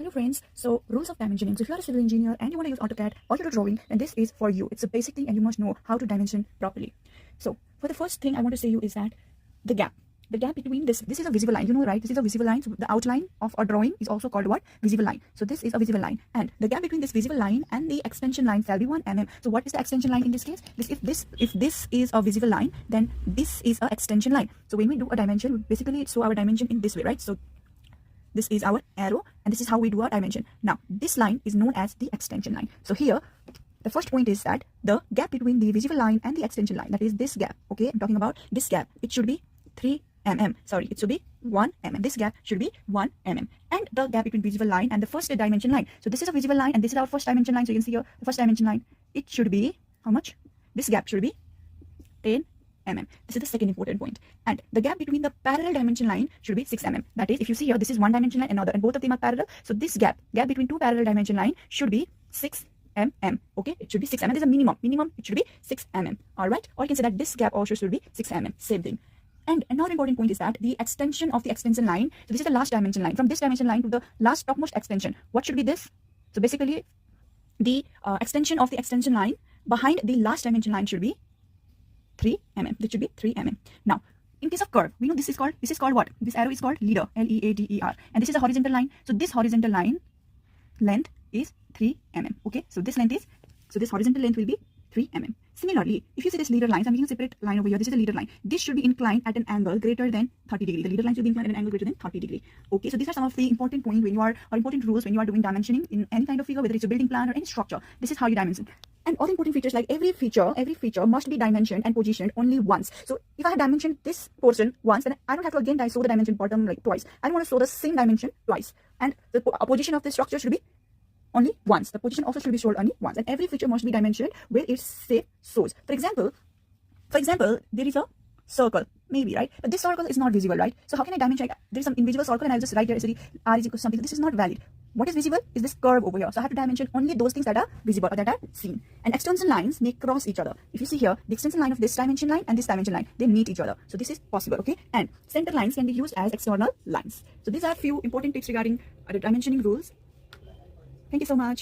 Hello friends, so rules of dimensioning. So if you are a civil engineer and you want to use AutoCAD or your drawing, then this is for you. It's a basic thing and you must know how to dimension properly. So for the first thing I want to say you is that the gap between this is a visible line, you know, right? This is a visible line. So the outline of a drawing is also called what? Visible line. So this is a visible line, and the gap between this visible line and the extension line shall be 1 mm. So what is the extension line in this case? If this is a visible line, then this is a extension line. So when we do a dimension, basically it's show our dimension in this way, right? So this is our arrow and this is how we do our dimension. Now this line is known as the extension line. So here the first point is that the gap between the visible line and the extension line, that is this gap, okay, I'm talking about this gap, it should be 3 mm. Sorry, it should be 1 mm. This gap should be 1 mm. And the gap between visible line and the first dimension line, so this is a visible line and this is our first dimension line. So you can see here the first dimension line, it should be how much? This gap should be 10 mm. This is the second important point. And the gap between the parallel dimension line should be 6 mm. That is, if you see here, this is one dimension line and another, and both of them are parallel. So this gap between two parallel dimension line should be 6 mm. Okay, it should be 6 mm. There's a minimum it should be 6 mm. All right, or you can say that this gap also should be 6 mm. Same thing. And another important point is that the extension of the extension line, so this is the last dimension line, from this dimension line to the last topmost extension, what should be this? So basically the extension of the extension line behind the last dimension line should be 3 mm. This should be 3 mm. Now in case of curve, we know this is called what? This arrow is called leader, L-E-A-D-E-R, and this is a horizontal line. So this horizontal line length is 3 mm. Okay, so this horizontal length will be 3 mm. Similarly, if you see this leader line, so I'm making a separate line over here. This is the leader line. This should be inclined at an angle greater than 30 degree. The leader line should be inclined at an angle greater than 30 degree. Okay, so these are some of the important points when you are, or important rules when you are doing dimensioning in any kind of figure, whether it's a building plan or any structure. This is how you dimension. And other important features, like every feature must be dimensioned and positioned only once. So if I have dimensioned this portion once, then I don't have to again show the dimension bottom like twice. I don't want to show the same dimension twice. And the position of the structure should be only once. The position also should be shown only once, and every feature must be dimensioned where its safe source. For example, there is a circle, maybe, right? But this circle is not visible, right? So how can I dimension? Like, there is some invisible circle, and I'll just write here r is equal to something. This is not valid. What is visible is this curve over here. So I have to dimension only those things that are visible or that are seen. And extension lines may cross each other. If you see here, the extension line of this dimension line and this dimension line, they meet each other. So this is possible, okay? And center lines can be used as external lines. So these are few important tips regarding the dimensioning rules. Thank you so much.